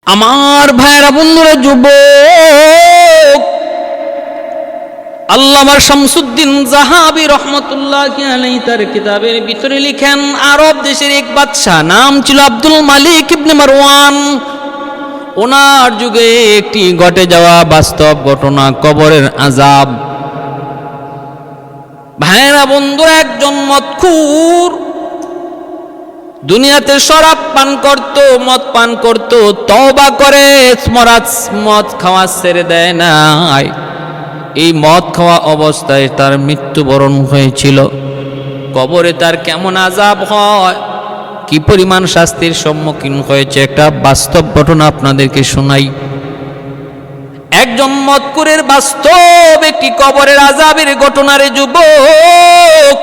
আমার ভাইরা বন্ধুরা, যুবক আল্লামা শামসুদ্দিন জাহাবী রহমতুল্লাহি আলাইহি তার কিতাবের ভিতরে লিখেন, আরব দেশের এক বাদশা নাম ছিল আব্দুল মালিক ইবনে মারওয়ান। ওনার যুগে একটি ঘটে যাওয়া বাস্তব ঘটনা, কবরের আযাব। ভাইরা বন্ধুরা, একজন মদখুর দুনিয়াতে শরাব পান করত, মদ পান করত, তওবা করে মদ খাওয়া ছেড়ে দেয় নাই। এই মদ খাওয়া অবস্থায় তার মৃত্যুবরণ হয়েছিল। কবরে তার কেমন আযাব হয়, কি পরিমাণ শাস্তির সম্মুখীন হয়েছে, একটা বাস্তব ঘটনা আপনাদেরকে শোনাই। একজন মদখুরের বাস্তব একটি কবরের আযাবের ঘটনারে যুবক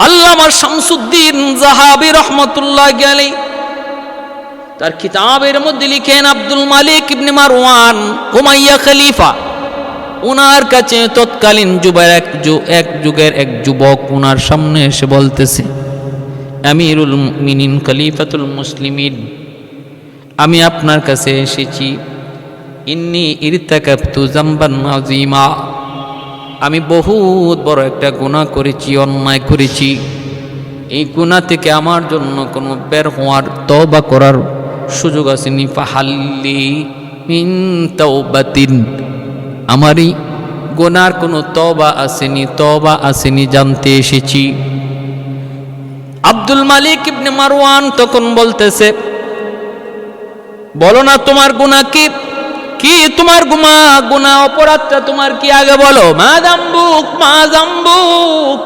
আল্লামা শামসুদ্দিন জাহাবী রহমতুল্লাহি আলাইহি তার কিতাবের মধ্যে লিখেন, আব্দুল মালিক ইবনে মারওয়ান উমাইয়া খলিফা, ওনার কাছে তৎকালীন যুগের এক যুবক ওনার সামনে এসে বলতেছে, আমিরুল মুমিনিন খলিফাতুল মুসলিমিন, আমি আপনার কাছে এসেছি, ইন্নী ইরতাকাবতু যামবান আযীমা, আমি বহুত বড় একটা গুনাহ করেছি, অন্যায় করেছি। এই গুনাহ থেকে আমার জন্য কোনো বের হওয়ার, তওবা করার সুযোগ আসেনি। ফাহাল্লি মিন তাওবাতিন, আমার এই গুনার কোনো তওবা আসেনি, জানতে এসেছি। আব্দুল মালিক ইবনে মারওয়ান তখন বলতেছে, বলো না তোমার গুনাহ কি? কি তোমার গুনাহ অপরাধটা তোমার কি, আগে বলো। মা যামবুক।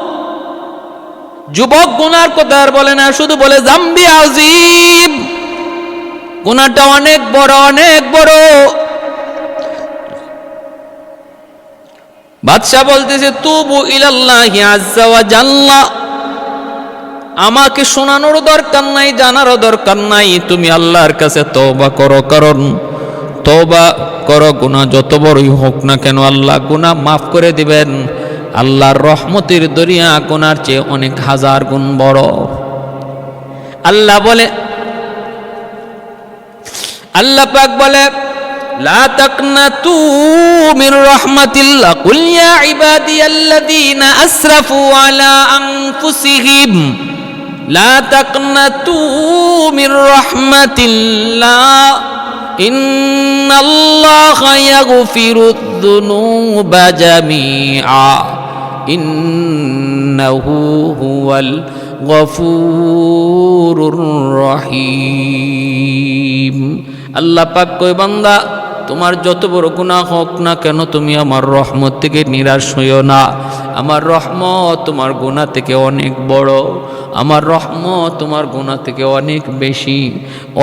যুবক গুনার কথা আর বলে না, শুধু বলে যামবি আযীম, গুনাহটা অনেক বড়, অনেক বড়। বাদশা বলতেছে, তুবু ইলাল্লাহি আযজা ওয়া জাল্লা, আমাকে শোনানোর দরকার নাই, জানারও দরকার নাই, তুমি আল্লাহর কাছে তওবা করো, কারণ তওবা করো, গুনাহ যত বড়ই হোক না কেন আল্লাহ গুনাহ মাফ করে দিবেন। আল্লাহর রহমতের দরিয়া গুনার চেয়ে অনেক হাজার গুণ বড়। আল্লাহ পাক বলে, লা তাকনাতু মির রাহমাতিল্লাহ, কুল ইয়া ইবাদিয়াল্লাযীনা আসরাফু আলা আনফুসিহিম লা তাকনাতু মির রাহমাতিল্লাহ ইন্নাল্লাহা ইয়াগফিরুদ যুনুবা জামিআ ইন্নাহু হুয়াল গফুরুর রহিম। আল্লাহ পাক কয়, বান্দা তোমার যত বড় গুনাহ হোক না কেন তুমি আমার রহমত থেকে নিরাশ হইও না। আমার রহমত তোমার গুনাহ থেকে অনেক বড়, আমার রহমত তোমার গুনাহ থেকে অনেক বেশি।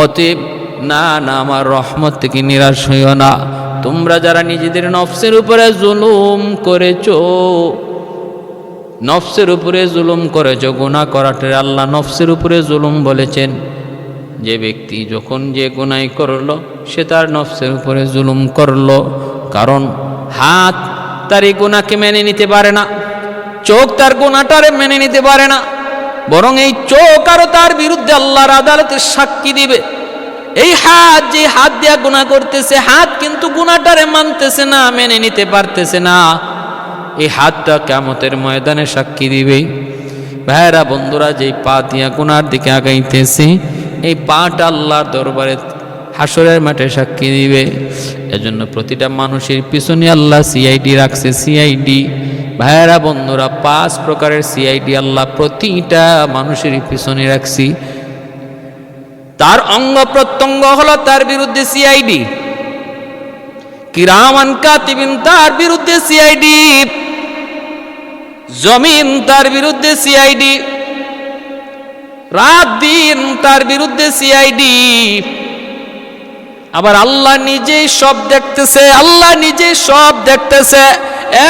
অতএব না, আমার রহমত থেকে নিরাশ হইও না। তোমরা যারা নিজেদের নফসের উপরে জুলুম করেছো, গুনাহ করাটা আল্লাহ নফসের উপরে জুলুম বলেছেন। যে ব্যক্তি যখন যে গুনাহ করলো সে তার নফসের উপরে জুলুম করলো, কারণ হাত তার এই গুনাহকে মেনে নিতে পারে না, চোখ তার গুনাহটারে মেনে নিতে পারে না, বরং এই চোখ আরো তার বিরুদ্ধে আল্লাহর আদালতে সাক্ষী দিবে। এই হাত, যে হাত দিয়া গুনাহ করতেছে, হাত কিন্তু গুনাহটারে মানতেছে না, মেনে নিতে পারতেছে না, এই হাতটা কিয়ামতের ময়দানে সাক্ষী দিবে। ভাইরা বন্ধুরা, যেই পা দিয়া গুনাহর দিকে আগাইতেছে, এই পাটা আল্লাহর দরবারে হাসরের মাঠে সাক্ষী দিবে। এজন্য প্রতিটা মানুষের পিছনে আল্লাহ সিআইডি রাখছে, সিআইডি। ভাইরা বন্ধুরা, 5 প্রকারের সিআইডি আল্লাহ প্রতিটা মানুষের পিছনে রাখছি। তার অঙ্গ প্রত্যঙ্গ হলো তার বিরুদ্ধে সিআইডি, কিরামান কাতিবিন তার বিরুদ্ধে সিআইডি, জমিন তার বিরুদ্ধে সিআইডি, রাত দিন তার বিরুদ্ধে সিআইডি। আবার আল্লাহ নিজেই সব দেখতেছে,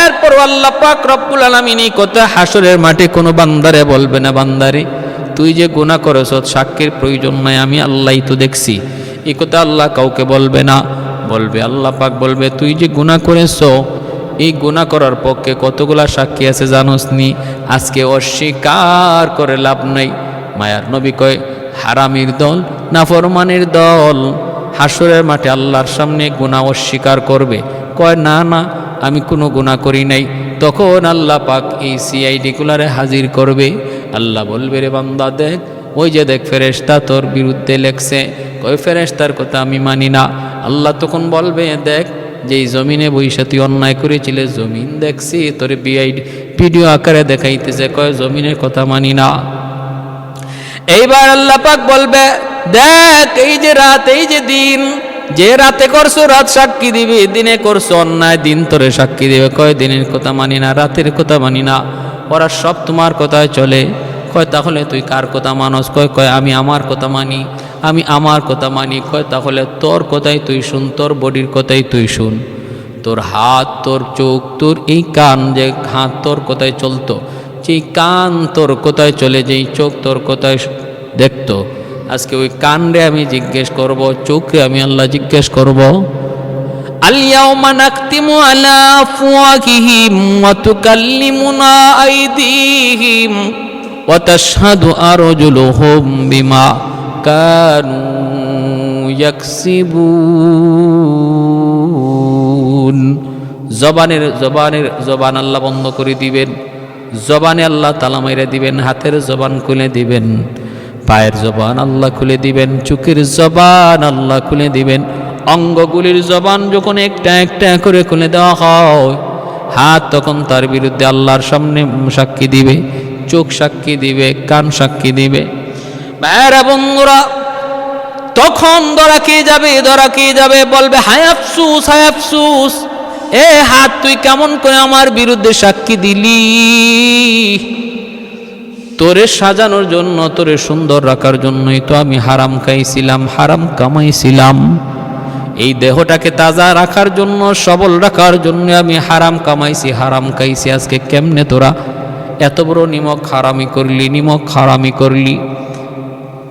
এরপর আল্লাহ পাক রব্বুল আলামিন এই কথা হাসরের মাঠে কোনো বান্দারে বলবে না, বান্দারে তুই যে গুনাহ করেছ সাক্ষীর প্রয়োজন নাই, আমি আল্লাহই তো দেখছি। এই কথা আল্লাহ কাউকে বলবে না। আল্লাহ পাক বলবে, তুই যে গুনাহ করেছ, এই গুনাহ করার পক্ষে কতগুলা সাক্ষী আছে জানোস নি? আজকে অস্বীকার করে লাভ নাই। মায়ার নবী কয়, হারামির দল, নাফরমানের দল হাসরের মাঠে আল্লাহর সামনে গুনাহ অস্বীকার করবে, কয় না না আমি কোনো গুনাহ করি নাই। তখন আল্লাহ পাক এই সিআইডিগুলারে হাজির করবে। আল্লাহ বলবে, রে বান্দা দেখ, ওই যে দেখ ফেরেশতা তোর বিরুদ্ধে লেখছে, কয় ফেরেশতার কথা আমি মানি না। আল্লাহ তখন বলবে, দেখ যেই জমিনে বৈশা তুই অন্যায় করেছিলে, জমিন দেখছি তোর ভিডিও আকারে দেখাইতেছে, কয় জমিনের কথা মানি না। এইবার আল্লাহ পাক বলবে, দেখ এই যে রাত, এই যে দিন, যে রাতে করছো রাত সাক্ষী দিবে, দিনে করছো অন্যায় দিন তোরে সাক্ষী দিবে। কয় দিনের কথা মানি না, রাতের কথা মানি না, ওরা সব তোমার কথায় চলে। কয় তাহলে তুই কার কথা মানস? কয় আমি আমার কথা মানি, আমি আমার কথা মানি। কয় তাহলে তোর কথাই তুই শুন, তোর বডির কথাই তুই শুন। তোর হাত, তোর চোখ, তোর এই কান, যে হাত তোর কথায় চলতো, যেই কান তোর কোথায় চলে, যেই চোখ তোর কোথায় দেখতো, আজকে ওই কান রে আমি জিজ্ঞেস করব, চোখে আমি আল্লাহ জিজ্ঞেস করব। আল-ইয়াওমা নাখতিমু আলা আফওয়াহিহিম ওয়া তুকাল্লিমুনা আইদিহিম ওয়া তাশহাদু আরজুলুহুম বিমা কানু ইয়াকসিবুন। জবান আল্লাহ বন্ধ করে দিবেন, জবানে আল্লাহ তালা মাইরা দিবেন, হাতের জবান খুলে দিবেন, পায়ের জবান আল্লাহ খুলে দিবেন, চোখের জবান আল্লাহ খুলে দিবেন। অঙ্গগুলির জবান যখন একটা একটা করে খুলে দেওয়া হয়, হাত তখন তার বিরুদ্ধে আল্লাহর সামনে সাক্ষী দিবে, চোখ সাক্ষী দিবে, কান সাক্ষী দিবে। ভাইরা বন্ধুরা, তখন ধরা কে যাবে, বলবে হায় আফসুস, হায় আফসুস, এ হাত তুই কেমন করে আমার বিরুদ্ধে সাক্ষী দিলি? তোরে সাজানোর জন্য, তোরে সুন্দর রাখার জন্যই তো আমি হারাম খাইছিলাম, হারাম কামাইছিলাম। এই দেহটাকে তাজা রাখার জন্য, সবল রাখার জন্য আমি হারাম কামাইছি, হারাম খাইছি। আজকে কেমনে তোরা এত বড় নিমক হারামি করলি?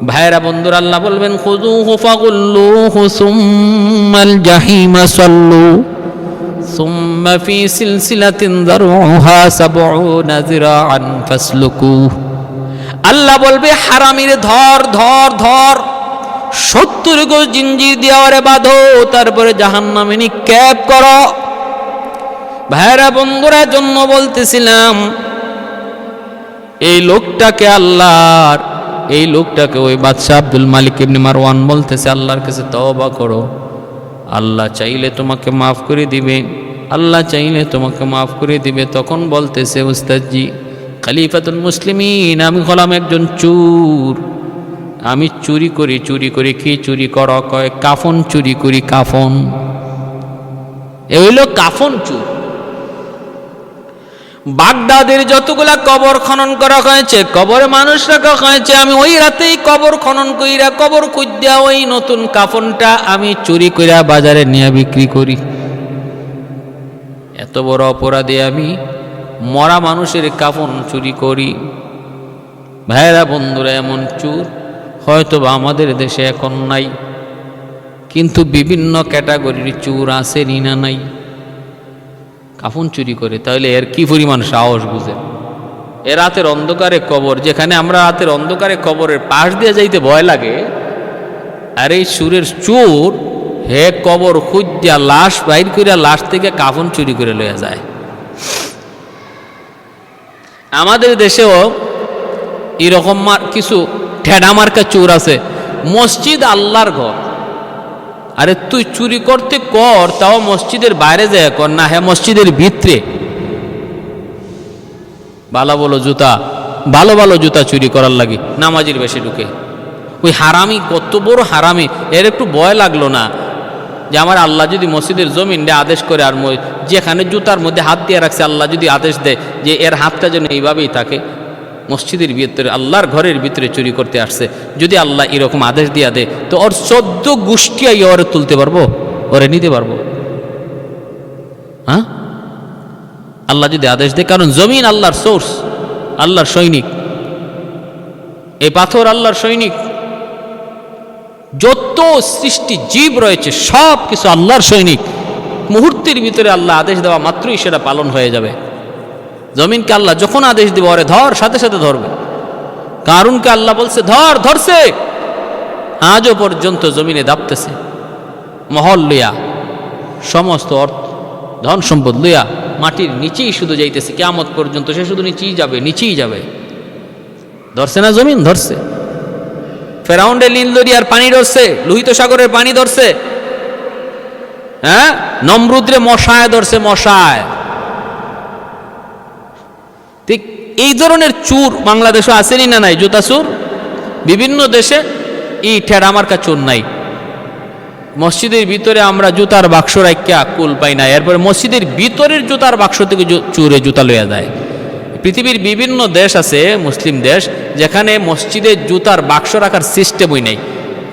ভাইরা বন্ধুরা, আল্লাহ বলবেন, খুযুহু ফাগুল্লুহু সুম্মাল জাহিমা সাল্লু সুম্মা ফি সিলসিলাতিন যারউহা ৭০ যিরাআন ফাসলুকুহ। আল্লাহ বলবে, হারামির ধর ৭০ গজ জিঞ্জির দিয়ে ওরে বাঁধো, তারপরে জাহান্নামে নিক্ষেপ করো। ভাইরা বন্ধুরা, জন্য বলতেছিলাম, এই লোকটাকে ওই বাদশাহ আব্দুল মালিক ইবনে মারওয়ান বলতেছে, আল্লাহর কাছে তওবা করো, আল্লাহ চাইলে তোমাকে মাফ করে দিবে, আল্লাহ চাইলে তোমাকে মাফ করে দিবে। তখন বলতেছে, উস্তাদজি খলিফাতুল মুসলিমিন, আমি হলাম একজন চোর, আমি চুরি করি। কি চুরি করো? কয় কাফন চুরি করি, কাফন। এ হইল কাফন চোর। বাগদাদের যতগুলা কবর খনন করা হয়েছে, কবরে মানুষ রাখা হয়েছে, আমি ওই রাতেই কবর খনন কইরা, কবর খুঁজা ওই নতুন কাফনটা আমি চুরি কইরা বাজারে নিয়ে বিক্রি করি। এত বড় অপরাধী আমি, মরা মানুষের কাফন চুরি করি। ভাইরা বন্ধুরা, এমন চোর হয়তো বা আমাদের দেশে এখন নাই, কিন্তু বিভিন্ন ক্যাটাগরির চোর আছে, না নাই? কাফন চুরি করে, তাহলে এর কি পরিমাণ সাহস বুঝে? এ রাতের অন্ধকারে কবর, যেখানে আমরা রাতের অন্ধকারে কবরের পাশ দিয়ে যাইতে ভয় লাগে, আর এই সুরের চোর হে কবর খুঁজা লাশ বাইর করে, লাশ থেকে কাফন চুরি করে লইয়া যায়। আমাদের দেশেও এরকম কিছু ঠেডা মার্কা চোর আছে। মসজিদ আল্লাহর ঘর, আরে তুই চুরি করতে কর, তাও মসজিদের বাইরে যায় কর না, হ্যাঁ মসজিদের ভিতরে ভালো জুতা চুরি করার লাগে নামাজির বেশি ঢুকে। ওই হারামি কত বড় হারামি, এর একটু ভয় লাগলো না যে আমার আল্লাহ যদি মসজিদের জমিন আদেশ করে, আর যেখানে জুতার মধ্যে হাত দিয়ে রাখছে, আল্লাহ যদি আদেশ দেয় যে এর হাতটা যেন এইভাবেই থাকে, মসজিদের ভিতরে আল্লাহর ঘরের ভিতরে চুরি করতে আসছে, যদি আল্লাহ এরকম আদেশ দিয়া দেয়, তো ওর ১৪ গোষ্ঠী ওরে তুলতে পারবো, ওরে নিতে পারবো? হ্যাঁ, আল্লাহ যদি আদেশ দেয়, কারণ জমিন আল্লাহর সোর্স, আল্লাহর সৈনিক, এই পাথর আল্লাহর সৈনিক, যত সৃষ্টি জীব রয়েছে সব কিছু আল্লাহর সৈনিক। মুহূর্তের ভিতরে আল্লাহ আদেশ দেওয়া মাত্রই সেটা পালন হয়ে যাবে। জমিনকে আল্লাহ যখন আদেশ দিব, ওরে ধর, সাথে সাথে ধরবে। কারুনকে আল্লাহ বলছে ধরছে, আজও পর্যন্ত জমিনে দাপতেছে, মহল লইয়া, সমস্ত অর্থ ধন সম্পদ লইয়া মাটির নিচেই শুধু যাইতেছে কিয়ামত পর্যন্ত। সে শুধু নিচেই যাবে, নিচেই যাবে। ধরছে না জমিন? ধরছে। ফেরাউন্ডে নীল দরিয়ার পানি ধরছে, লোহিত সাগরের পানি ধরছে, হ্যাঁ, নমরুদ্রে মশায় ধরছে, মশায়। ঠিক এই ধরনের চুর বাংলাদেশে আসেনি না নাই? জুতা চুর বিভিন্ন দেশে এই ঠেড়া মার্কা চোর নাই। মসজিদের ভিতরে আমরা জুতার বাক্স রাখিয়া কুল পাই না, এরপরে মসজিদের ভিতরের জুতার বাক্স থেকে চুরে জুতা লইয়া যায়। পৃথিবীর বিভিন্ন দেশ আছে, মুসলিম দেশ, যেখানে মসজিদে জুতার বাক্স রাখার সিস্টেমই নেই।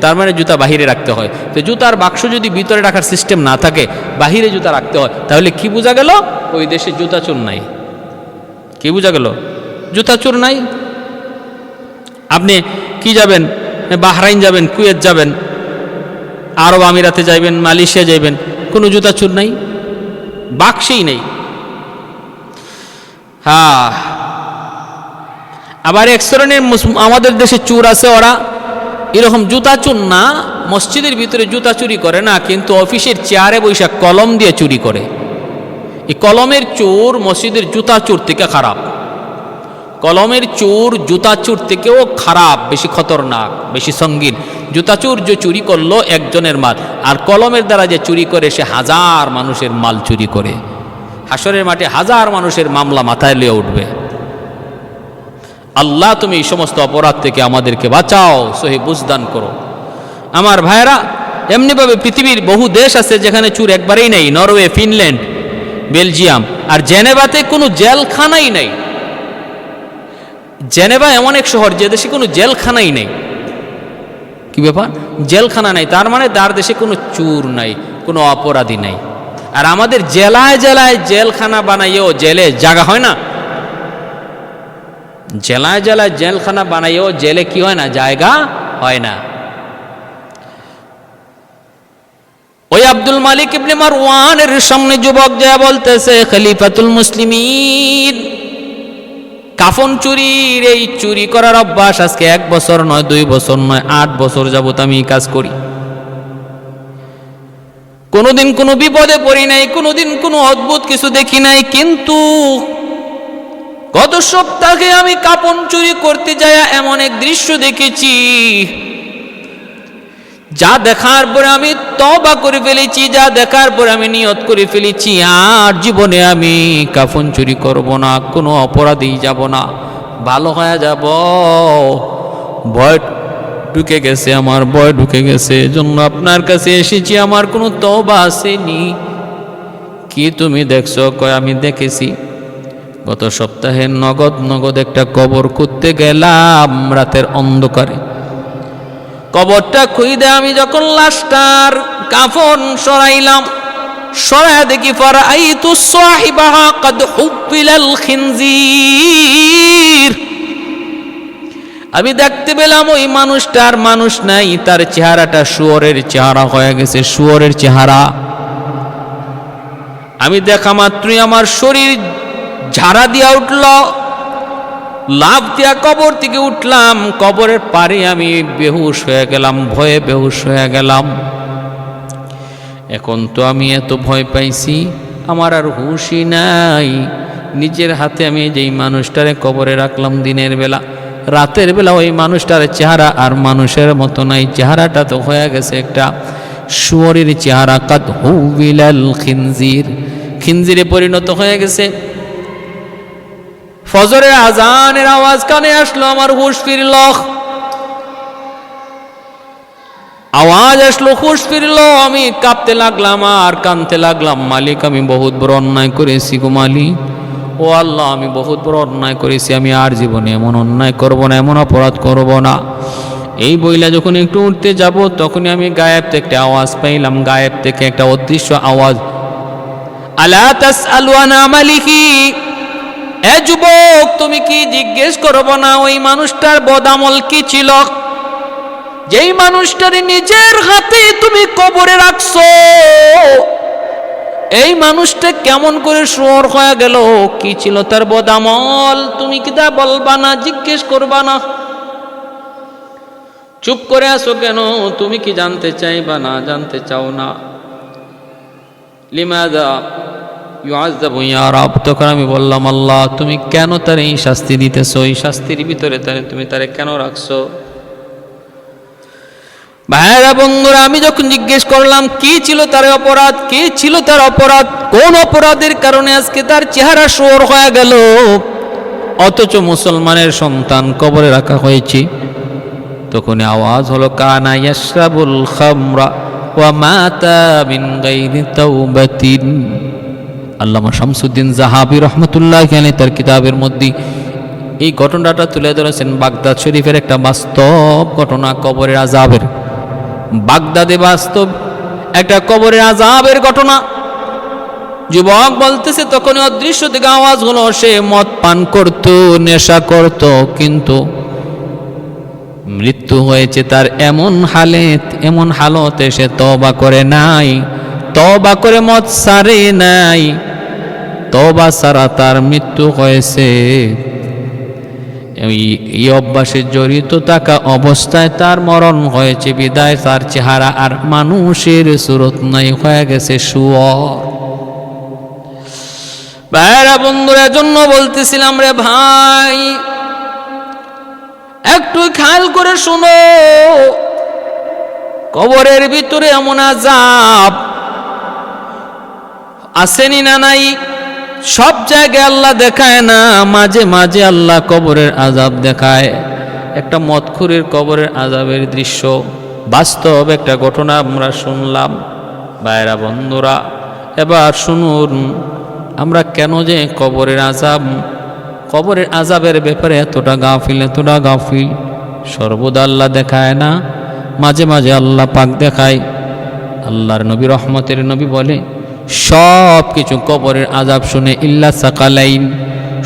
তার মানে জুতা বাহিরে রাখতে হয়। তো জুতার বাক্স যদি ভিতরে রাখার সিস্টেম না থাকে, বাহিরে জুতা রাখতে হয়, তাহলে কি বোঝা গেল? ওই দেশে জুতা চোর নাই। কি বোঝা গেল? জুতা চোর নাই। আপনি কি যাবেন, বাহরাইন যাবেন, কুয়েত যাবেন, আরব আমিরাতে যাইবেন, মালয়েশিয়া যাইবেন, কোনো জুতা চোর নাই, বাক্সেই নেই। হ্যাঁ, আবার এক শ্রেণীর আমাদের দেশে চোর আছে, ওরা এরকম জুতা চোর না, মসজিদের ভিতরে জুতা চুরি করে না, কিন্তু অফিসের চেয়ারে বৈশা কলম দিয়ে চুরি করে। এই কলমের চোর মসজিদের জুতা চোর থেকে খারাপ। কলমের চোর জুতা চোর থেকেও খারাপ, বেশি খতরনাক, বেশি সঙ্গীন। জুতা চোর যে চুরি করলো একজনের মাল, আর কলমের দ্বারা যে চুরি করে সে হাজার মানুষের মাল চুরি করে। হাসরের মাঠে হাজার মানুষের মামলা মাথায় লিয়ে উঠবে। আল্লাহ তুমি এই সমস্ত অপরাধ থেকে আমাদেরকে বাঁচাও, সহি বুঝদান করো। আমার ভাইয়েরা, এমনিভাবে পৃথিবীর বহু দেশ আছে যেখানে চুর একবারেই নেই। নরওয়ে, ফিনল্যান্ড, বেলজিয়াম, আর জেনেভাতে কোনো জেলখানাই নেই। জেনেভা এমন এক শহর যে দেশে কোনো জেলখানাই নেই। কি ব্যাপার? জেলখানা নাই, তার মানে তার দেশে কোনো চুর নাই, কোনো অপরাধী নাই। আর আমাদের জেলায় জেলায় জেলখানা বানাইও জেলে জায়গা হয় না। জেলায় জেলায় জেলখানা বানাইও জেলে কি হয় না? জায়গা হয় না। ওই আব্দুল মালিক ইবনে মারওয়ানের সামনে যুবক যা বলতেছে, খলিফাতুল মুসলিমিন, কাফন চুরির এই চুরি করার অভ্যাস আজকে 1 বছর নয়, 2 বছর নয়, 8 বছর যাবত আমি এই কাজ করি। কোনোদিন কোনো বিপদে পড়ি নাই, কোনোদিন কোনো অদ্ভুত কিছু দেখি নাই, কিন্তু গত সপ্তাহে আমি কাপন চুরি করতে যাই এমন এক দৃশ্য দেখেছি, যা দেখার পরে আমি তওবা করে ফেলেছি, যা দেখার পরে আমি নিয়ত করে ফেলেছি আর জীবনে আমি কাফন চুরি করব না, কোনো অপরাধেই যাব না, ভালো হয়ে যাব। ভয় ঢুকে গেছে, আমার ভয় ঢুকে গেছে, এজন্য আপনার কাছে এসেছি। আমার কোনো তওবা আসেনি। কি তুমি দেখছো? কয় আমি দেখেছি। গত সপ্তাহে নগদ একটা কবর খুঁজতে গেলাম রাতের অন্ধকারে। কবরটা খুঁজে আমি যখন লাশটার কাফন সরাইলাম, সরাইয়া দেখি ফারাইতু সাহিবাহা কাদ হুবিলাল খিনজির। আমি দেখতে পেলাম ওই মানুষটার মানুষ নাই, তার চেহারাটা শুয়োরের চেহারা হয়ে গেছে, শুয়োরের চেহারা। আমি দেখা মাত্রই আমার শরীর ঝাড়া দিয়া উঠল, লাফ দিয়া কবর থেকে উঠলাম। কবরের পারে আমি বেহুশ হয়ে গেলাম, ভয়ে বেহুশ হয়ে গেলাম। এখন তো আমি এত ভয় পাইছি, আমার আর হুঁশই নাই। নিজের হাতে আমি যেই মানুষটারে কবরে রাখলাম দিনের বেলা, রাতের বেলা ওই মানুষটার চেহারা আর মানুষের মতো নাই, চেহারাটা তো হয়ে গেছে একটা শুয়োরের চেহারা। কাদ হুবিলাল খিনজির, খিনজিরে পরিণত হয়ে গেছে। ফজরের আজানের আওয়াজ কানে আসলো, আমার হুঁশ ফিরল, আওয়াজ আসলো, হুঁশ ফিরল। আমি কাঁপতে লাগলাম আর কাঁদতে লাগলাম, মালিক আমি বহুত বড় অন্যায় করেছি গো মালিক, ও আল্লাহ আমি বহুত বড় অন্যায় করেছি, আমি আর জীবনে এমন অন্যায় করব না, এমন অপরাধ করব না। এই বইলা যখন একটু উঠতে যাব, তখনই আমি গায়েব থেকে একটা আওয়াজ পাইলাম, গায়েব থেকে একটা অদৃশ্য আওয়াজ, আলা তাসআলু আন আমালিহি, এ যুবক তুমি কি জিজ্ঞেস করবো না ওই মানুষটার বদামল কি ছিল, যেই মানুষটারে নিজের হাতে তুমি কবরে রাখছো, এই মানুষটা কেমন করে শুয়োর হয়ে গেল, কি ছিল তার বদামল, তুমি কি তা বলবা না, জিজ্ঞেস করবা না? চুপ করে আসো কেন? তুমি কি জানতে চাইবা না জানতে চাও না? লিমাযা ইউআযাবু ইয়া রাব। তখন আমি বললাম, আল্লাহ তুমি কেন তার এই শাস্তি দিতেছো? এই শাস্তির ভিতরে তুমি তারে কেন রাখছো? ভাইরা বন্ধুরা, আমি যখন জিজ্ঞেস করলাম কি ছিল তার অপরাধ, কি ছিল তার অপরাধ, কোন অপরাধের কারণে আজকে তার চেহারা শুয়োর হয়ে গেল, অথচ মুসলমানের সন্তান কবরে রাখা হয়েছে, তখন আওয়াজ হলো কানা ইয়াশরাবুল খামরা ওয়া মাতা মিন গায়রি তাওবাতিন। আল্লামা শামসুদ্দিন জাহাবী রাহমাতুল্লাহি আলাইহি তার কিতাবের মধ্যে এই ঘটনাটা তুলে ধরেছেন। বাগদাদ শরীফের একটা বাস্তব ঘটনা, কবরের আযাবের। বাগদাদে বাস্তব একটা কবরের আযাবের ঘটনা। যুবক বলতেছে, তখন অদৃশ্য থেকে আওয়াজ হলো, সে মদ পান করত, নেশা করত, কিন্তু মৃত্যু হয়েছে তার এমন হালতে সে তওবা করে নাই, তওবা করে মদ ছাড়ে নাই, তওবা ছাড়া তার মৃত্যু হয়েছে। এই অভ্যাসে জড়িত থাকা অবস্থায় তার মরণ হয়েছে, বিদায় তার চেহারা আর মানুষের সুরত নাই, হয়ে গেছে শুয়োর। ভাইরা বন্ধুরা, জন্য বলতেছিলাম রে ভাই, একটু খেয়াল করে শুনো, কবরের ভিতরে এমন আযাব আসেনি না নাই? সব জায়গায় আল্লাহ দেখায় না, মাঝে মাঝে আল্লাহ কবরের আযাব দেখায়। একটা মদখুরের কবরের আযাবের দৃশ্য, বাস্তব একটা ঘটনা আমরা শুনলাম। ভাইরা বন্ধুরা, এবার শুনুন, আমরা কেন যে কবরের আযাবের ব্যাপারে এতটা গাফিল। সর্বদা আল্লাহ দেখায় না, মাঝে মাঝে আল্লাহ পাক দেখায়। আল্লাহর নবী, রহমতের নবী বলে, সব কিছু কবরের আযাব শুনে ইল্লা সাকালাইন,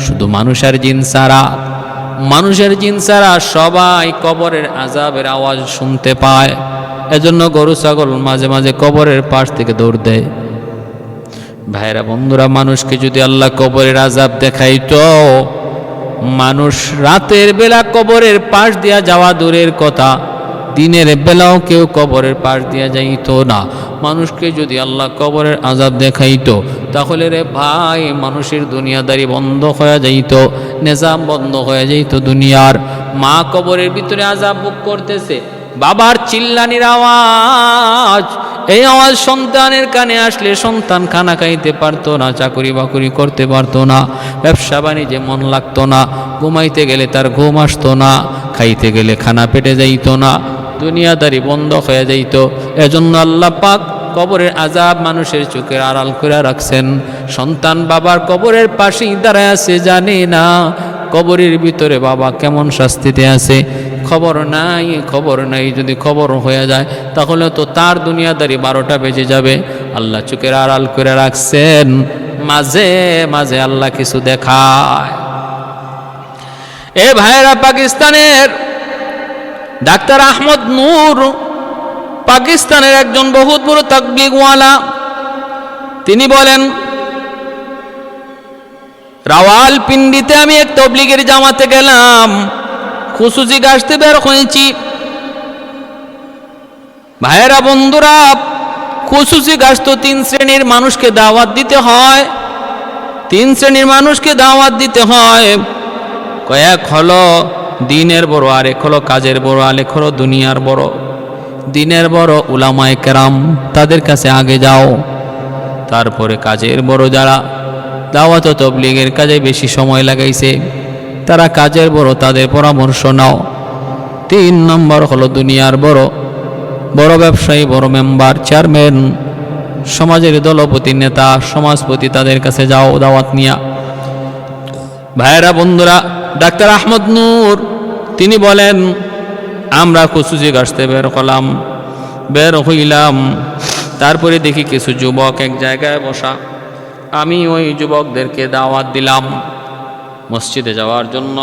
শুধু মানুষের জিন ছাড়া সবাই কবরের আযাবের আওয়াজ শুনতে পায়। এজন্য গরু ছাগল মাঝে মাঝে কবরের পাশ থেকে দৌড় দেয়। ভাইরা বন্ধুরা, মানুষকে যদি আল্লাহ কবরের আযাব দেখাইতো, মানুষ রাতের বেলা কবরের পাশ দিয়া যাওয়া দূরের কথা, দিনের বেলাও কেউ কবরের পাশ দিয়া যাইতো না। মানুষকে যদি আল্লাহ কবরের আযাব দেখাইতো, তাহলে রে ভাই মানুষের দুনিয়াদারি বন্ধ হয়ে যাইত, নিজাম বন্ধ হয়ে যাইত দুনিয়ার। মা কবরের ভিতরে আযাব ভোগ করতেছে, বাবার চিল্লানির আওয়াজ, এই আওয়াজ সন্তানের কানে আসলে সন্তান খানা খাইতে পারতো না, চাকরি বাকরি করতে পারতো না, ব্যবসা বাণিজ্যে মন লাগতো না, ঘুমাইতে গেলে তার ঘুম আসতো না, খাইতে গেলে খানা পেটে যাইতো না, দুনিয়াদারি বন্ধ হয়ে যাইত। এজন্য আল্লাহ পাক কবরের আযাব মানুষের চোখের আড়াল করে রাখছেন। সন্তান বাবার কবরের পাশেই দাঁড়ায় আছে, জানে না কবরের ভিতরে বাবা কেমন শাস্তিতে আছে, খবর নাই। যদি খবর হয়ে যায় তাহলে তো তার দুনিয়াদারি 12টা বেজে যাবে। আল্লাহ চোখের আড়াল করে রাখছেন, মাঝে মাঝে আল্লাহ কিছু দেখায়। এ ভাইরা, পাকিস্তানের ডাক্তার আহমদ নূর, পাকিস্তানের একজন বহুত বড় তাকবীরওয়ালা, তিনি বলেন, রাওয়ালপিন্ডিতে আমি এক তবলিগের জামাতে গেলাম, খুশুসি গাছতে বের হয়েছি। ভাইয়েরা বন্ধুরা, খুশুসি গাছ তো 3 শ্রেণীর মানুষকে দাওয়াত দিতে হয়, 3 শ্রেণীর মানুষকে দাওয়াত দিতে হয়। কয়েক হলো দিনের বড়, আরেক হলো কাজের বড়, আরেক হলো দুনিয়ার বড়। দিনের বড় উলামায়ে কেরাম, তাদের কাছে আগে যাও। তারপরে কাজের বড় যারা দাওয়াত ও তাবলীগের কাজে বেশি সময় লাগাইছে, তারা কাজের বড়, তাদের পরামর্শ নাও। 3 নম্বর হলো দুনিয়ার বড়, বড় ব্যবসায়ী, বড় মেম্বার, চেয়ারম্যান, সমাজের দলপতি, নেতা, সমাজপতি, তাদের কাছে যাও দাওয়াত নিয়া। ভাইয়েরা বন্ধুরা, ডাক্তার আহমদ নূর তিনি বলেন, আমরা খুশুসি গাছতে বের হইলাম। তারপরে দেখি কিছু যুবক এক জায়গায় বসা। আমি ওই যুবকদেরকে দাওয়াত দিলাম মসজিদে যাওয়ার জন্য।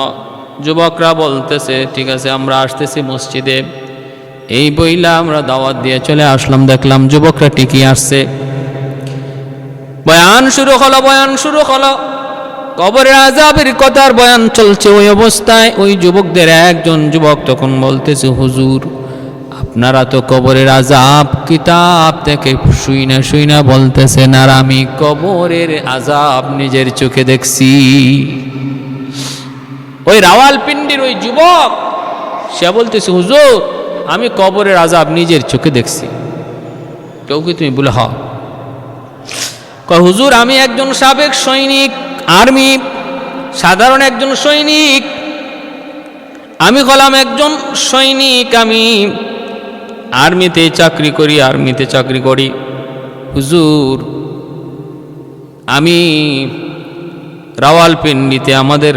যুবকরা বলতেছে, ঠিক আছে আমরা আসতেছি মসজিদে। এই বইলা আমরা দাওয়াত দিয়ে চলে আসলাম। দেখলাম যুবকরা ঠিকই আসছে। বয়ান শুরু হলো, কবরের আযাবের কথার বয়ান চলছে। ওই অবস্থায় ওই যুবকদের একজন যুবক তখন বলতেছে, হুজুর আপনারা তো কবরের আযাব কিতাব থেকে শুইনা বলতেছেন, আর আমি কবরের আযাব নিজের চোখে দেখছি। ওই রাওয়ালপিন্ডির ওই যুবক সে বলতেছে, হুজুর আমি কবরের আযাব নিজের চোখে দেখছি। কেউ কি তুমি বলে, হ্যাঁ। হুজুর আমি একজন সাবেক সৈনিক, আর্মি, সাধারণ একজন সৈনিক। আমি হলাম একজন সৈনিক, আমি আর্মিতে চাকরি করি। হুজুর আমি রাওয়ালপিন্ডিতে আমাদের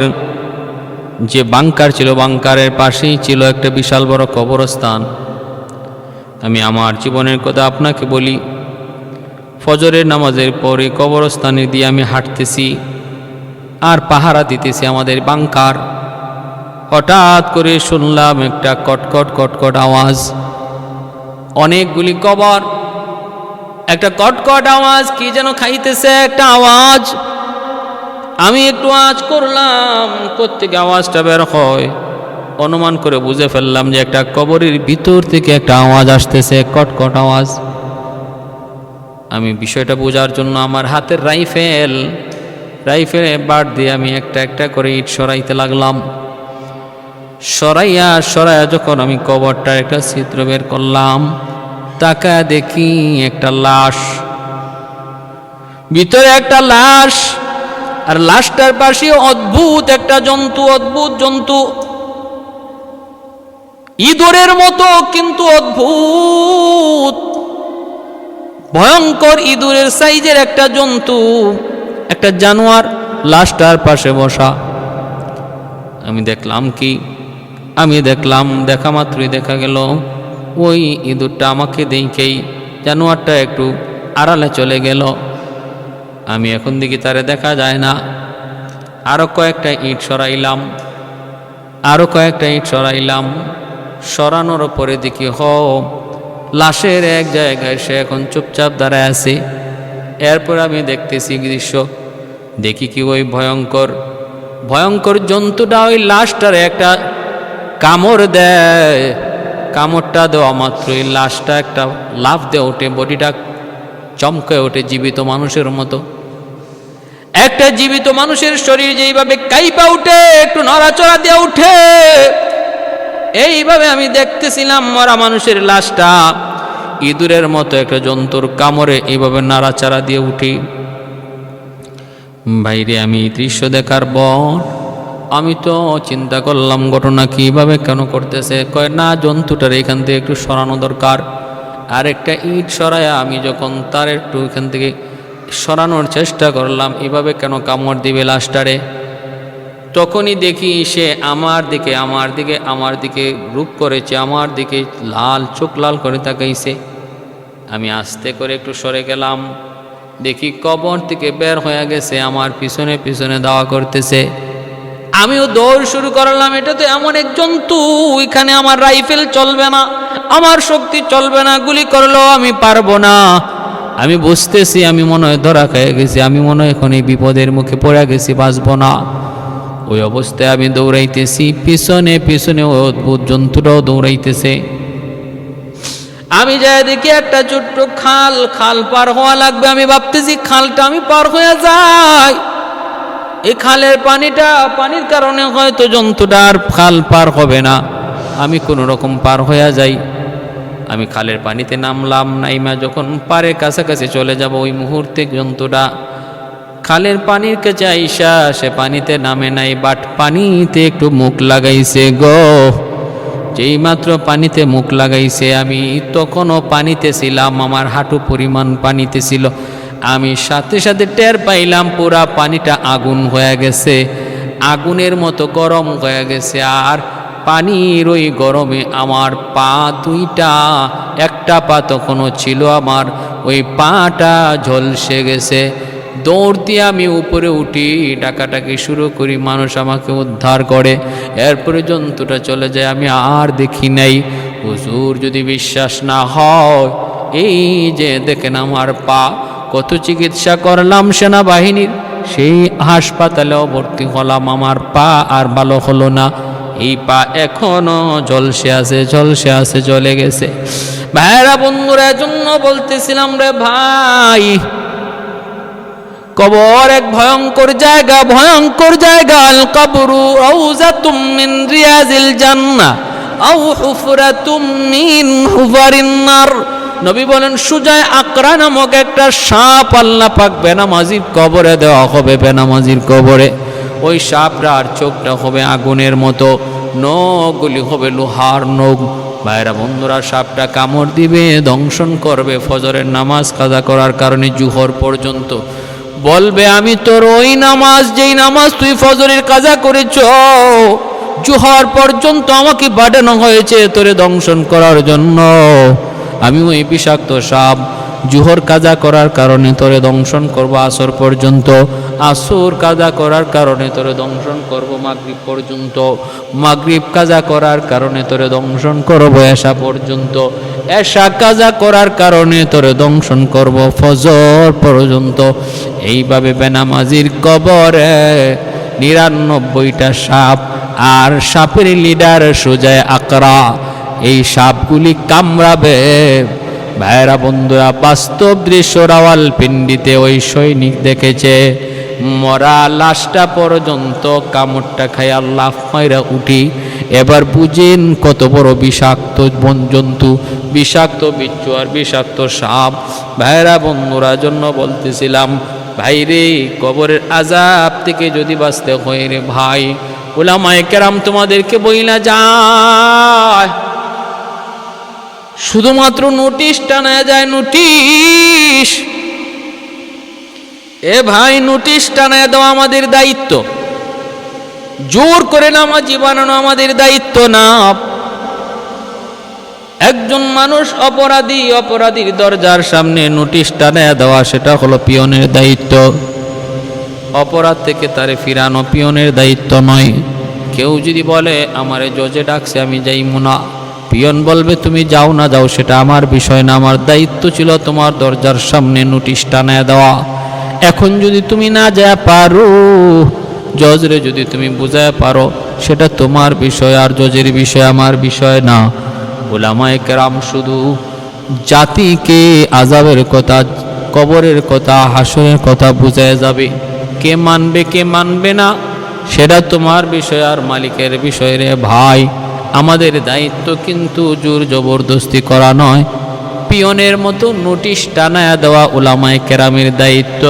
যে বাংকার ছিল, বাংকারের পাশেই ছিল একটা বিশাল বড় কবরস্থান। আমি আমার জীবনের কথা আপনাকে বলি, ফজরের নামাজের পরে কবরস্থানে দিয়ে আমি হাঁটতেছি আর পাহারা দিতেছি আমাদের বাংকার। হঠাৎ করে শুনলাম একটা কটকট কটকট আওয়াজ, অনেকগুলি কবর, একটা কটকট আওয়াজ, কি যেন খাইতেছে একটা আওয়াজ। আমি একটু আওয়াজ করলাম, কোত্থেকে আওয়াজটা বের হয় অনুমান করে বুঝে ফেললাম যে একটা কবরের ভিতর থেকে একটা আওয়াজ আসতেছে, কটকট আওয়াজ। আমি বিষয়টা বোঝার জন্য আমার হাতের রাইফেলে বার দিয়ে আমি একটা একটা করে ইট সরাইতে লাগলাম। সরাইয়া যখন আমি কবরটার একটা ছিদ্র বের করলাম, তাকায় দেখি একটা লাশ, ভিতরে একটা লাশ, আর লাশটার পাশে অদ্ভুত জন্তু, ইঁদুরের মতো কিন্তু অদ্ভুত ভয়ঙ্কর ইঁদুরের সাইজের একটা জন্তু, একটা জানোয়ার লাশটার পাশে বসা। আমি দেখলাম দেখা মাত্রই দেখা গেল ওই ইঁদুরটা আমাকে দেখেই জানোয়ারটা একটু আড়ালে চলে গেল। আমি এখন দেখি তারে দেখা যায় না। আরো কয়েকটা ইট সরাইলাম, সরানোর পরে দেখি লাশের এক জায়গায় সে এখন চুপচাপ দাঁড়ায় আছে। এরপর আমি দেখতেছি দৃশ্য, দেখি কি ওই ভয়ঙ্কর জন্তুটা ওই লাশটার একটা কামড় দেয়। কামড়টা দেওয়া মাত্রই লাশটা একটা লাফ দিয়ে ওঠে, বডিটা চমকে ওঠে জীবিত মানুষের মতো। একটা জীবিত মানুষের শরীর যেইভাবে কাইপা উঠে, একটু নড়াচড়া দিয়ে উঠে, এইভাবে আমি দেখতেছিলাম মরা মানুষের লাশটা ইঁদুরের মতো একটা জন্তুর কামড়ে এইভাবে নাড়াচাড়া দিয়ে উঠি। বাইরে আমি দৃশ্য দেখার পর আমি তো চিন্তা করলাম ঘটনা কিভাবে কেন করতেছে। কয় না, জন্তুটার এখান থেকে একটু সরানো দরকার। আর একটা ইট সরায়া আমি যখন তার একটু এখান থেকে সরানোর চেষ্টা করলাম, এভাবে কেন কামড় দিবে লাশটারে, তখনই দেখি সে আমার দিকে রূপ করেছে, আমার দিকে চোখ লাল করে তাকাইছে। আমি আস্তে করে একটু সরে গেলাম, দেখি কবর থেকে বের হয়ে গেছে, আমার পিছনে দাওয়া করতেছে। আমিও দৌড় শুরু করলাম। এটা তো এমন এক জন্তু, এখানে আমার রাইফেল চলবে না, আমার শক্তি চলবে না, গুলি করলেও আমি পারবো না। আমি বুঝতেছি আমি মনে হয় ধরা খেয়ে গেছি, আমি মনে হয় এখন এই বিপদের মুখে পড়ে গেছি, বাঁচবো না। ওই অবস্থায় আমি দৌড়াইতেছি, পিছনে ওই অদ্ভুত জন্তুটাও দৌড়াইতেছে। আমি যাই দেখি একটা ছোট্ট খাল পার হওয়া লাগবে। আমি ভাবতেছি খালটা আমি পার হয়ে যাই, এই খালের পানির কারণে হয়তো জন্তুটা আর খাল পার হবে না, আমি কোনো রকম পার হয়ে যাই। আমি খালের পানিতে নামলাম, নাইমা যখন পারে কাছাকাছি চলে যাব, ওই মুহূর্তে জন্তুটা খালের পানির কাছে আইসা সে পানিতে নামে নাই, বাট পানিতে একটু মুখ লাগাইছে গো। যেই মাত্র পানিতে মুখ লাগাইছে, আমি তখনও পানিতে ছিলাম, আমার হাঁটু পরিমাণ পানিতে ছিল। আমি সাথে টের পাইলাম পুরা পানিটা আগুন হয়ে গেছে, আগুনের মতো গরম হয়ে গেছে। আর পানির ওই গরমে আমার পা দুইটা, একটা পা তখনও ছিল আমার, ওই পাটা ঝলসে গেছে। দৌড় দিয়ে আমি উপরে উঠি, ডাকাটাকি শুরু করি, মানুষ আমাকে উদ্ধার করে। এরপরে জন্তুটা চলে যায়, আমি আর দেখি নাই। হুজুর যদি বিশ্বাস না হয়, এই যে দেখেন আমার পা, কত চিকিৎসা করলাম সেনাবাহিনীর, সেই হাসপাতালেও ভর্তি হলাম, আমার পা আর ভালো হলো না। এই পা এখনো ঝলসে আছে জ্বলে গেছে। ভাইরা বন্ধুরা জন্য বলতেছিলাম রে ভাই, কবর এক ভয়ঙ্কর জায়গা। আল কবরু রাউযাতুম মিন রিয়াজিল জান্নাহ আও হুফরাতুম মিন হুফারিন নার। নবী বলেন সুজায় আকরা নামক একটা সাপ আল্লাহ পাক বেনামাজির কবরে দেওয়া হবে, বেনামাজির কবরে। ওই সাপটার চোখটা হবে আগুনের মতো, নখগুলি হবে লোহার নখ। ভাইরা বন্ধুরা, সাপটা কামড় দিবে, দংশন করবে ফজরের নামাজ কাজা করার কারণে জুহর পর্যন্ত। বলবে আমি তোর ওই নামাজ, যেই নামাজ তুই ফজরের কাজা করেছ, জুহর পর্যন্ত আমাকে পাঠানো হয়েছে তোরে দংশন করার জন্য। আমি ওই বিষাক্ত সাপ জুহর কাজা করার কারণে তোরে দংশন করব আসর পর্যন্ত, আসর কাজা করার কারণে তোরে দংশন করব মাগরিব পর্যন্ত, মাগরিব কাজা করার কারণে তোরে দংশন করব এশা পর্যন্ত, এশা কাজা করার কারণে তোরে দংশন করব ফজর পর্যন্ত। এইভাবে বেনামাজির কবরে ৯৯টা সাপ, আর সাপের লিডার সুজায় আকরা। এই সাপগুলি কামড়াবে। ভাইরা বন্ধুরা, বাস্তব দৃশ্য রাওয়ালপিন্ডিতে ওই সৈনিক দেখেছে, মরা লাশটা পর্যন্ত কামড়টা খাই আল্লাহ মাইরা উঠি। এবার বুঝেন কত বড় বিষাক্ত বনজন্তু, বিষাক্ত বিচ্ছু আর বিষাক্ত সাপ। ভাইরা বন্ধুরা জন্য বলতেছিলাম, ভাইরে কবরের আযাব থেকে যদি বাঁচতে হয় রে ভাই, উলামায়ে কেরাম তোমাদেরকে বইলা যায়, শুধুমাত্র নোটিশ টানা যায়, নোটিশ। এ ভাই, নোটিশ টানায় দেওয়া আমাদের দায়িত্ব, জোর করে নামাজি বানানো আমাদের দায়িত্ব না। একজন মানুষ অপরাধীর দরজার সামনে নোটিশ টানায় দেওয়া, সেটা হলো পিয়নের দায়িত্ব। অপরাধ থেকে তারে ফিরানো পিয়নের দায়িত্ব নয়। কেউ যদি বলে আমারে জজে ডাকছে আমি যাইমু না, পিয়ন বলবে তুমি যাও না যাও, সেটা আমার বিষয় না, আমার দায়িত্ব ছিল তোমার দরজার সামনে নোটিশ টানায় দেওয়া। এখন যদি তুমি না যা পারো, জজরে যদি তুমি বুঝায় পারো, সেটা তোমার বিষয়, আর জজের বিষয় আমার বিষয় না। উলামায়ে কেরাম শুধু জাতিকে আযাবের কথা, কবরের কথা, হাসরের কথা বুঝায় যাবে। কে মানবে কে মানবে না সেটা তোমার বিষয় আর মালিকের বিষয় রে ভাই। আমাদের দায়িত্ব কিন্তু জোর জবরদস্তি করা নয়, পিয়নের মতো নোটিশ টানায়া দেওয়া উলামায়ে কেরামের দায়িত্ব।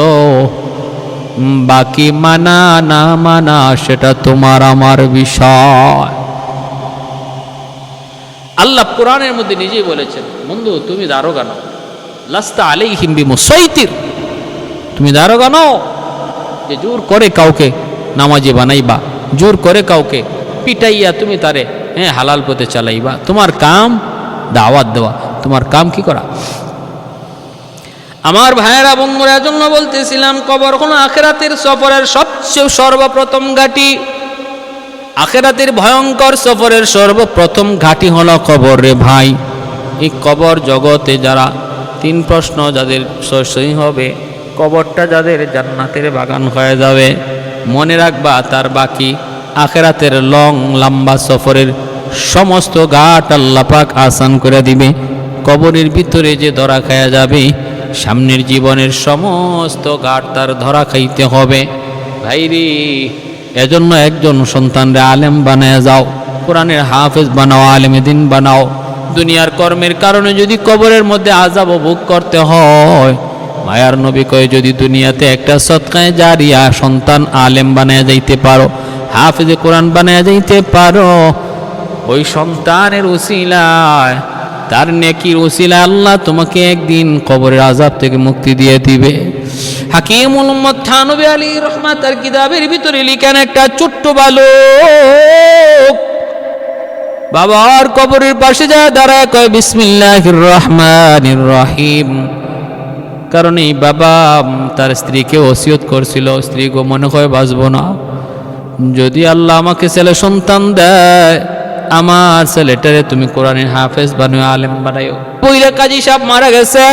বাকি মানা না মানা সেটা তোমার আমার বিষয়। আল্লাহ কোরআনের মধ্যে নিজেই বলেছেন, বন্ধু তুমি দারোগা নও, লাস্তা আলাইহিম বিমুসাইতির, তুমি দারোগা নও যে জোর করে কাউকে নামাজি বানাইবা, জোর করে কাউকে পিটাইয়া তুমি তারে হালাল পথে চালাইবা। তোমার কাম দাওয়াত দেওয়া, তোমার কাম কি করা। আমার ভাইয়েরা বন্ধুরা জন্য বলতেছিলাম, কবর হলো আখিরাতের সফরের সবচেয়ে সর্বপ্রথম ঘাঁটি। আখিরাতের ভয়ঙ্কর সফরের সর্বপ্রথম ঘাঁটি হলো কবর রে ভাই। এই কবর জগতে যারা 3 প্রশ্ন যাদের সই হবে, কবরটা যাদের জান্নাতের বাগান হয়ে যাবে, মনে রাখবা তার বাকি আখিরাতের লম্বা সফরের সমস্ত ঘাট আল্লাহ পাক আসান করে দিবে। কবরের ভিতরে যে ধরা খায়া যাবে, সামনের জীবনের সমস্ত ঘাট তার ধরা খাইতে হবে। ভাইরে, এজন্য একজন সন্তানরে আলেম বানায় যাও, কোরআনের হাফেজ বানাও, আলেমে দিন বানাও। দুনিয়ার কর্মের কারণে যদি কবরের মধ্যে আযাব ভোগ করতে হয়, মায়ার নবী কয় যদি দুনিয়াতে একটা সদকায়ে জারিয়া সন্তান আলেম বানায় যাইতে পারো, হাফেজে কোরআন বানায় যাইতে পারো, ওই সন্তানের উসিলায়, তার নেকির উসিলায় আল্লাহ তোমাকে একদিন কবরের আযাব থেকে মুক্তি দিয়ে দিবে। হাকিমুল উম্মত থানবী আলী রহমাত তার কিতাবের ভিতরে লিখেন, একটা ছোট্ট বালক বাবার কবরের পাশে যায় দাঁড়ায় কয় বিসমিল্লাহির রহমানির রহিম। কারণ এই বাবা তার স্ত্রীকে ওসিয়ত করছিল, স্ত্রী গো মনে হয় বাঁচব না, যদি আল্লাহ আমাকে ছেলে সন্তান দেয়, আমার ছেলেটারে তুমি কোরআনের হাফেজ বানাও, আলেম বানাও। পয়লা কাজী সাহেব মারা গেছে,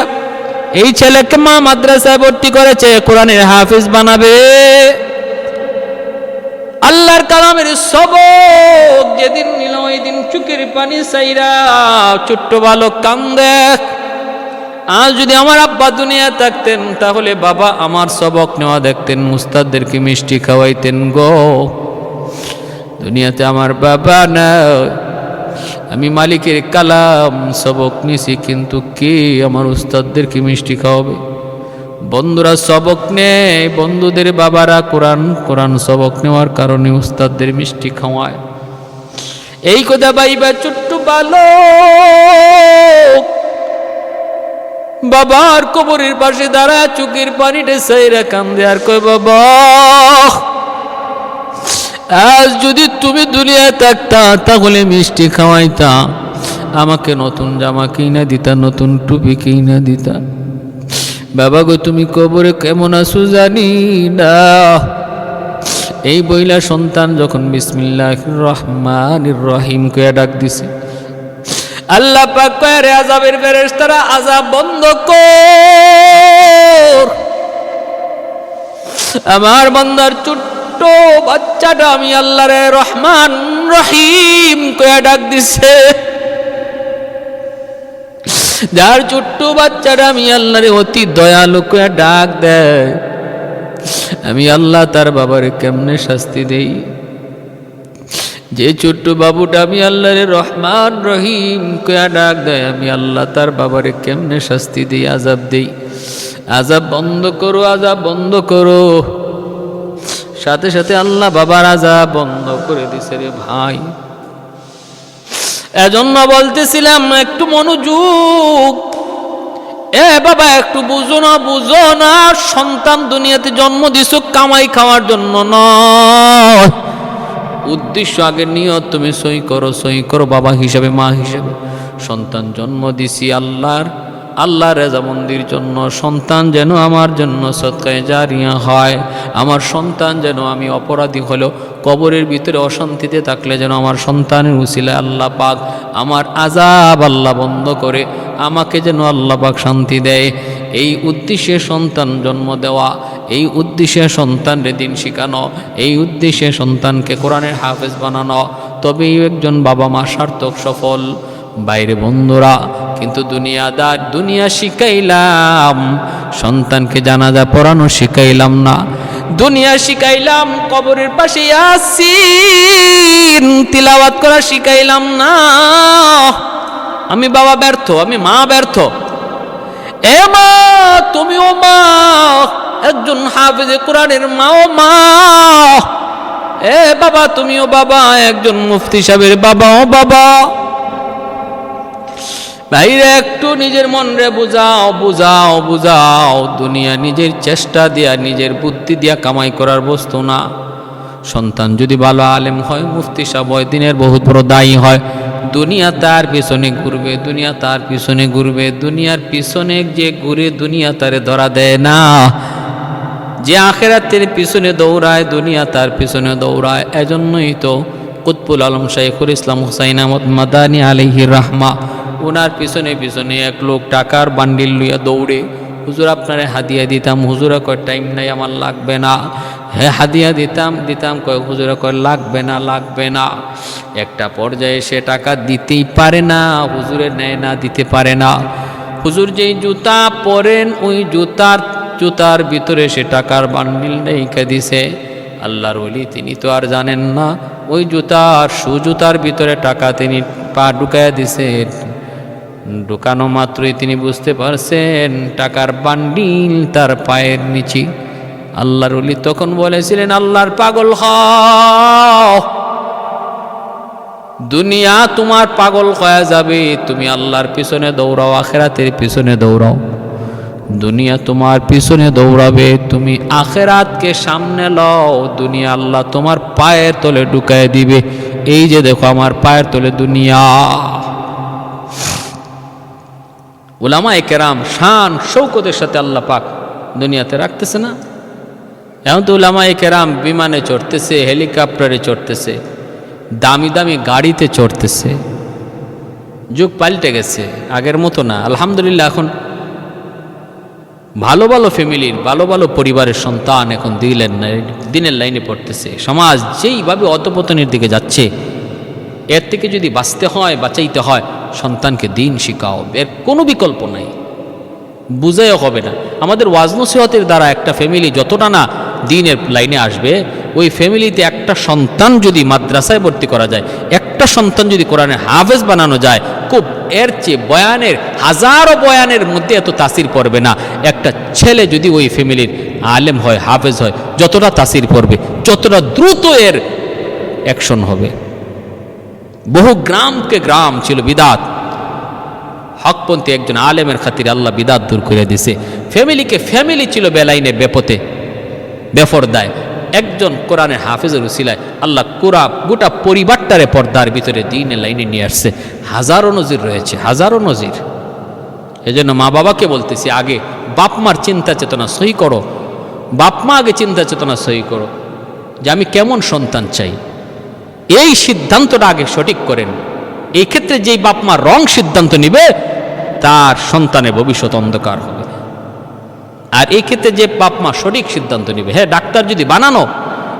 এই ছেলেকে মা মাদ্রাসায় ভর্তি করেছে, কোরআনের হাফেজ বানাবে। আল্লাহর কালামের সবক যেদিন নিল ওই দিন চোখের পানি চাইরা ছোট্ট বালক কান্দে। আজ যদি আমার আব্বা দুনিয়া থাকতেন তাহলে বাবা আমার সবক নেওয়া দেখতেন, মুস্তাদদেরকে মিষ্টি খাওয়াইতেন গো। দুনিয়াতে আমার বাবা না, আমি মালিকের কালাম সবক নিছি, কিন্তু কে আমার উস্তাদদেরকে মিষ্টি খাওয়াবে? বন্ধুরা সবক নেয়, বন্ধুদের বাবারা কোরআন সবক নেওয়ার কারণে উস্তাদদের মিষ্টি খাওয়ায়। এই কথা ভাইবা ছোট্ট বালক বাবার কবরের পাশে দাঁড়ায় চোখের পানিটা সাইরা কান্দে আর কয়, বাবা আজ যদি তুমি দুনিয়ায় থাকতা তাহলে মিষ্টি খাওয়াইতা, আমাকে নতুন জামা কিনা দিতা, নতুন টুপি কিনা দিতা। বাবা গো তুমি কবরে কেমন আছো জানি না। এই বইলা সন্তান যখন বিসমিল্লাহির রহমানির রহিম কয়ে ডাক দিছে, আল্লাহ পাক কয়, রে আযাবের ফেরেশতারা আযাব বন্ধ কর। আমার বান্দার ছোট্ট বাচ্চাটা আমি আল্লাহ রে রহমান রহিম কয়ে ডাক দিছে। যার ছোট্ট বাচ্চাটা আমি আল্লাহ রে অতি দয়ালু কয়ে ডাক দেয়, আমি আল্লাহ তার বাবারে কেমনে শাস্তি দেই? যে ছোট্ট বাবুটা আমি আল্লাহ রে রহমান রহিম কয়া ডাক দেয়, আমি আল্লাহ তার বাবারে কেমনে শাস্তি দেই, আযাব দেই। আযাব বন্ধ করো, আযাব বন্ধ করো। সাথে সাথে আল্লাহ বাবার আযাব বন্ধ করে দিছে রে ভাই। এজন্য বলতেছিলাম একটু মনোযোগ। এ বাবা একটু বুঝো না, সন্তান দুনিয়াতে জন্ম দিছো কামাই খাওয়ার জন্য নয়। উদ্দেশ্য আগে নিয়ত তুমি সই করো বাবা হিসাবে, মা হিসাবে। সন্তান জন্ম দিছি আল্লাহর রেজামন্দির জন্য। সন্তান যেন আমার জন্য সদকায়ে জারিয়া হয়। আমার সন্তান যেন, আমি অপরাধী হলেও কবরের ভিতরে অশান্তিতে থাকলে যেন আমার সন্তানের উসিলায় আল্লাহ পাক আমার আযাব আল্লাহ বন্ধ করে আমাকে যেন আল্লাহ পাক শান্তি দেয়। এই উদ্দেশ্যে সন্তান জন্ম দেওয়া, এই উদ্দেশ্যে সন্তানরে দিন শিখানো, এই উদ্দেশ্যে সন্তানকে কোরআনের হাফেজ বানানো, তবেই একজন বাবা মা সার্থক সফল। বাইরে বন্ধুরা, কিন্তু দুনিয়া শিখাইলাম, সন্তানকে জানাজা পড়ানো শিখাইলাম না। দুনিয়া শিখাইলাম, কবরের পাশে ইয়াসিন তিলাওয়াত করা শিখাইলাম না। আমি বাবা ব্যর্থ, আমি মা ব্যর্থ। এ মা, তুমিও মা, একজন হাফেজে কোরআনের মাও মা। এ বাবা, তুমিও বাবা, একজন মুফতি সাহেবের বাবাও বাবা। ভাইরে একটু নিজের মন রে বুঝাও। দুনিয়া নিজের চেষ্টা দিয়া, নিজের বুদ্ধি দিয়া কামাই করার বস্তু না। সন্তান যদি ভালো আলেম হয়, মুফতি সাহেব হয়, দিনের বহুত বড় দায়ী হয়, দুনিয়া তার পিছনে ঘুরবে, দুনিয়ার পিছনে যে ঘুরে দুনিয়া তারে ধরা দেয় না। যে আখিরাতের পিছনে দৌড়ায়, দুনিয়া তার পিছনে দৌড়ায়। এজন্যই তো কুতবুল আলম শাইখুল ইসলাম হুসাইন আহমদ মাদানী আলাইহির রাহমা, ওনার পিছনে এক লোক টাকার বান্ডিল লইয়া দৌড়ে, হুজুর আপনারে হাদিয়া দিতাম। হুজুরা কয় টাইম নাই, আমার লাগবে না। হ্যাঁ হাদিয়া দিতাম কয়, হুজুরা কয় লাগবে না। একটা পর্যায়ে সে টাকা দিতেই পারে না, হুজুরে নেয় না, দিতে পারে না। হুজুর যেই জুতা পরেন ওই জুতার ভিতরে সে টাকার বান্ডিল রেখে দিছে। আল্লাহর ওলি তিনি তো আর জানেন না ওই জুতার ভিতরে টাকা তিনি পা ঢুকাইয়া দিছে। ঢুকানো মাত্রই তিনি বুঝতে পারছেন টাকার বান্ডিল তার পায়ের নিচে। আল্লাহর ওলি তখন বলেছিলেন, আল্লাহর পাগল হও, দুনিয়া তোমার পাগল হয়ে যাবে, তুমি আল্লাহর পিছনে দৌড়াও, আখিরাতের পিছনে দৌড়াও। দুনিয়া তোমার পিছনে দৌড়াবে, তুমি আখিরাতকে সামনে লও। দুনিয়া আল্লাহ তোমার পায়ের তলে ঢুকায় দিবে। এই যে দেখো আমার পায়ের তলে দুনিয়া। উলামায়ে কেরাম শান শৌকতের সাথে আল্লাহ পাক দুনিয়াতে রাখতেছে না। এখন তো উলামায়ে কেরাম বিমানে চড়তেছে, হেলিকপ্টারে চড়তেছে, দামি দামি গাড়িতে চড়তেছে। যুগ পাল্টে গেছে, আগের মতো না। আলহামদুলিল্লাহ এখন ভালো ভালো ফ্যামিলির ভালো ভালো পরিবারের সন্তান এখন দিনের লাইনে পড়তেছে। সমাজ যেইভাবে অধপতনের দিকে যাচ্ছে, এর থেকে যদি বাঁচতে হয়, বাঁচাইতে হয়, সন্তানকে দিন শিখাও, এর কোনো বিকল্প নাই, বুঝাইও হবে না। আমাদের ওয়াজ নসিহতের দ্বারা একটা ফ্যামিলি যতটা না দিনের লাইনে আসবে, ওই ফ্যামিলিতে একটা সন্তান যদি মাদ্রাসায় ভর্তি করা যায়, একটা সন্তান যদি কোরআনের হাফেজ বানানো যায়, খুব এর চেয়ে বয়ানের হাজারো বয়ানের মধ্যে এত তাসির পড়বে না। একটা ছেলে যদি ওই ফ্যামিলির আলেম হয়, হাফেজ হয়, যতটা তাসির পড়বে, যতটা দ্রুত এর অ্যাকশন হবে। বহু গ্রামকে গ্রাম ছিল বিদাত, হকপন্থী একজন আলেমের খাতিরে আল্লাহ বিদাত দূর করে দিছে। ফ্যামিলিকে ফ্যামিলি ছিল বেলাইনে বেপথে বেফরদায়, একজন কোরআনের হাফেজের উসিলায় আল্লাহ গোটা পরিবারটারে পর্দার ভিতরে দিনের লাইনে নিয়ে আসছে। হাজারো নজির রয়েছে, হাজারো নজির। এজন্য মা বাবাকে বলতেছি, আগে বাপ মার চিন্তা চেতনা সহি করো, বাপ মা আগে চিন্তা চেতনা সহি করো যে আমি কেমন সন্তান চাই, এই সিদ্ধান্তটা আগে সঠিক করেন। এই ক্ষেত্রে যেই বাপ মা রং সিদ্ধান্ত নিবে, তার সন্তানের ভবিষ্যৎ অন্ধকার হবে। আর এই ক্ষেত্রে যে বাপ মা সঠিক সিদ্ধান্ত নিবে, হ্যাঁ ডাক্তার যদি বানানো,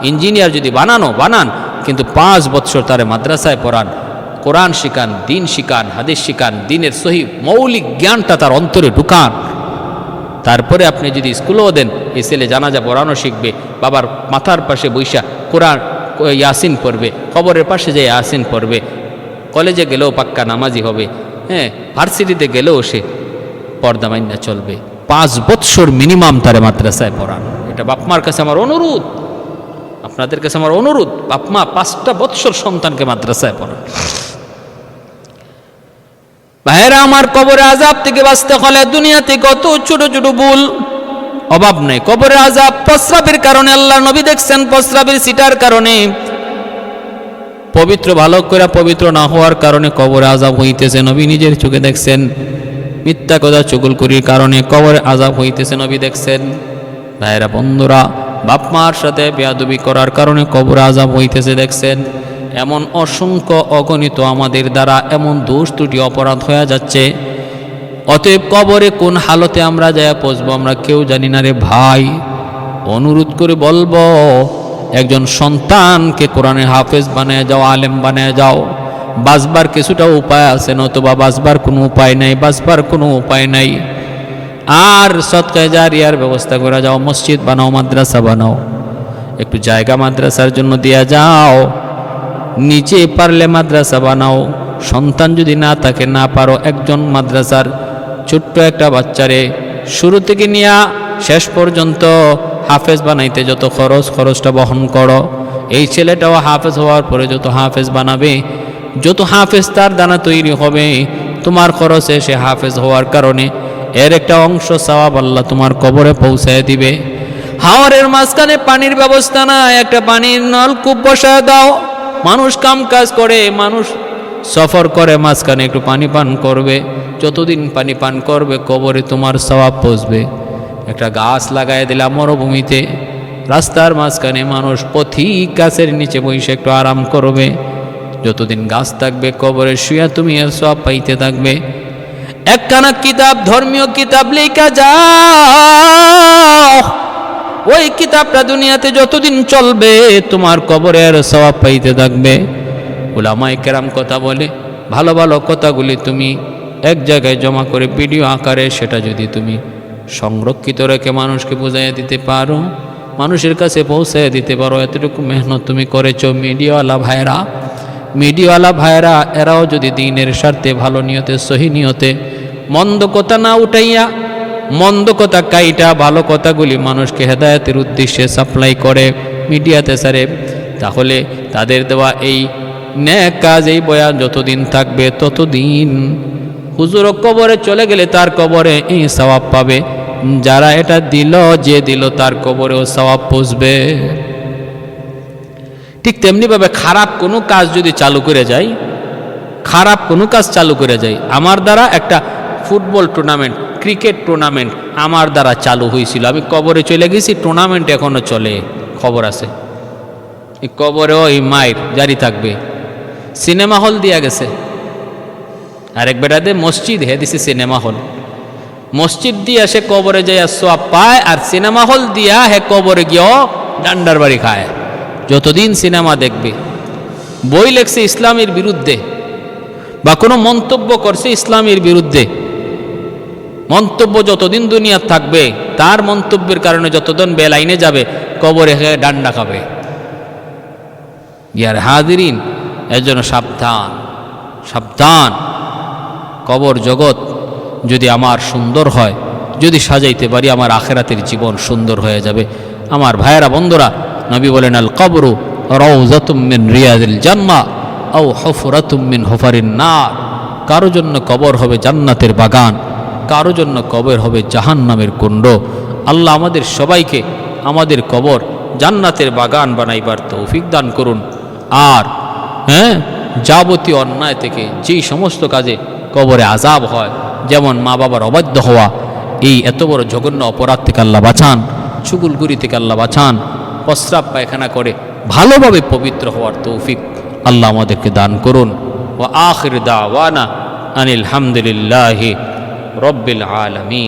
ইঞ্জিনিয়ার যদি বানান, কিন্তু 5 বছর তারে মাদ্রাসায় পড়ান, কোরআন শিখান, দিন শিখান, হাদিস শিখান, দিনের সহি মৌলিক জ্ঞানটা তার অন্তরে ঢুকান। তারপরে আপনি যদি স্কুলেও দেন, এই ছেলে জানাজা পড়ানো শিখবে, বাবার মাথার পাশে বৈশা কোরআন ইয়াসিন পড়বে, কবরের পাশে যে ইয়াসিন পড়বে, কলেজে গেলেও পাক্কা নামাজি হবে, হ্যাঁ ভার্সিটিতে গেলেও সে পর্দা মাইনা চলবে। 5 বৎসর মিনিমাম তারে মাদ্রাসায় পড়ান। এটা বাপমার কাছে আমার অনুরোধ, আপনাদের কাছে আমার অনুরোধ, বাপমা 5টা বৎসর সন্তানকে মাদ্রাসায় পড়ান। ভাইয়েরা আমার, কবরে আযাব থেকে বাঁচতে হলে দুনিয়াতে কত ছোট ছোট ভুল অভাব নেই। কবরে আযাব প্রস্রাবের কারণে, আল্লাহ নবী দেখছেন প্রস্রাবের সিটার কারণে, পবিত্র ভালো করে পবিত্র না হওয়ার কারণে কবরে আযাব হইতেছে, নবী নিজের চোখে দেখছেন। মিথ্যা কথা চুগলখড়ির কারণে কবরে আযাব হইতেছে, নবী দেখছেন। ভাইয়েরা বন্ধুরা, বাপ মার সাথে বেয়াদবি করার কারণে কবরে আযাব হইতেছে, দেখছেন। এমন অসংখ্য অগণিত আমাদের দ্বারা এমন দোষ ত্রুটি অপরাধ হয়ে যাচ্ছে। অতএব কবরে কোন হালতে আমরা যায় পৌঁছবো আমরা কেউ জানি না রে ভাই। অনুরোধ করে বলবো, একজন সন্তানকে কোরআনের হাফেজ বানায় যাও, আলেম বানায় যাও। বাঁচবার কিছুটা উপায় আছে, নতুবা বাঁচবার কোনো উপায় নাই, বাঁচবার কোনো উপায় নাই। আর সদকায়ে জারিয়ার ব্যবস্থা করে যাও, মসজিদ বানাও, মাদ্রাসা বানাও, একটু জায়গা মাদ্রাসার জন্য দিয়া যাও, নিচে পারলে মাদ্রাসা বানাও। সন্তান যদি না থাকে, না পারো, একজন মাদ্রাসার ছোট্ট একটা বাচ্চারে শুরু থেকে নিয়ে শেষ পর্যন্ত হাফেজ বানাইতে যত খরচটা বহন করো। এই ছেলেটাও হাফেজ হওয়ার পরে যত হাফেজ বানাবে, যত হাফেজ তার দানা তৈরি হবে, তোমার খরচে সে হাফেজ হওয়ার কারণে এর একটা অংশ সওয়াব আল্লাহ তোমার কবরে পৌঁছায় দিবে। হাওরের মাঝখানে পানির ব্যবস্থা না, একটা পানির নলকূপ বসায় দাও। মানুষ কাম কাজ করে, মানুষ সফর করে, মাঝখানে একটু পানি পান করবে। যতদিন পানি পান করবে, কবরে তোমার সওয়াব পৌঁছবে। একটা গাছ লাগায় দিলাম মরুভূমিতে, রাস্তার মাঝখানে মানুষ পথিক গাছের নিচে বসে একটু আরাম করবে। যতদিন গাছ থাকবে, কবরে শুয়ে তুমি এর সওয়াব পাইতে থাকবে। একখানা কিতাব, ধর্মীয় কিতাব লেখা যাও, ওই কিতাবটা দুনিয়াতে যতদিন চলবে তোমার কবরের সওয়াব পাইতে থাকবে। উলামায়ে কেরাম কথা বলে, ভালো ভালো কথাগুলি তুমি এক জায়গায় জমা করে ভিডিও আকারে সেটা যদি তুমি সংরক্ষিত রেখে মানুষকে বুঝাইয়া দিতে পারো, মানুষের কাছে পৌঁছাইয়া দিতে পারো, এতটুকু মেহনত তুমি করেছো। মিডিয়াওয়ালা ভাইরা এরাও যদি দিনের স্বার্থে ভালো নিয়তে, সহি নিয়তে, মন্দ কথা না উঠাইয়া, মন্দ কথা কাইটা ভালো কথাগুলি মানুষকে হেদায়েতের উদ্দেশ্যে সাপ্লাই করে মিডিয়াতে সারে, তাহলে তাদের দেওয়া এই নেক কাজ, এই বয়ান যতদিন থাকবে ততদিন হুজুর কবরে চলে গেলে তার কবরে এই সওয়াব পাবে। যারা এটা দিল, যে দিল তার কবরেও সওয়াব পৌঁছবে। ঠিক তেমনিভাবে খারাপ কোনো কাজ যদি চালু করে যাই, আমার দ্বারা একটা ফুটবল টুর্নামেন্ট, ক্রিকেট টুর্নামেন্ট আমার দ্বারা চালু হয়েছিল, আমি কবরে চলে গেছি, টুর্নামেন্ট এখনো চলে, খবর আছে। এই কবরেও এই মাইর জারি থাকবে। সিনেমা হল দিয়া গেছে, আরেক বেটাতে মসজিদ হে দিছে সিনেমা হল। মসজিদ দিয়া সে কবরে যাইয়া সোয়াব পায়, আর সিনেমা হল দিয়া হে কবরে গিয়েও ডান্ডার বাড়ি খায় যতদিন সিনেমা দেখবে। বই লেখছে ইসলামের বিরুদ্ধে বা কোনো মন্তব্য করছে ইসলামের বিরুদ্ধে, মন্তব্য যতদিন দুনিয়া থাকবে তার মন্তব্যের কারণে যতদিন বেলাইনে যাবে কবরে ডান্ডা খাবে। ইয়ার হাজিরিন, এর জন্য সাবধান সাবধান। কবর জগৎ যদি আমার সুন্দর হয়, যদি সাজাইতে পারি, আমার আখেরাতের জীবন সুন্দর হয়ে যাবে। আমার ভাইয়েরা বন্ধুরা, নবী বলেন আল কবরু রাউযাতুম মিন রিয়াদিল জান্নাহ আও হুফরাতুম মিন হুফারিন নার। কারো জন্য কবর হবে জান্নাতের বাগান, কারো জন্য কবর হবে জাহান্নামের কুণ্ড। আল্লাহ আমাদের সবাইকে আমাদের কবর জান্নাতের বাগান বানাইবার তৌফিক দান করুন। আর যাবতীয় অন্যায় থেকে যেই সমস্ত কাজে কবরে আযাব হয়, যেমন মা বাবার অবাধ্য হওয়া, এই এত বড় জঘন্য অপরাধ থেকে আল্লাহ বাঁচান। চুগুলগুড়ি থেকে আল্লাহ বাঁচান। প্রস্রাব পায়খানা করে ভালোভাবে পবিত্র হওয়ার তৌফিক আল্লাহ আমাদেরকে দান করুন। ওয়া আখির দাওয়ানা আনিল হামদুলিল্লাহি রব্বিল আলামিন।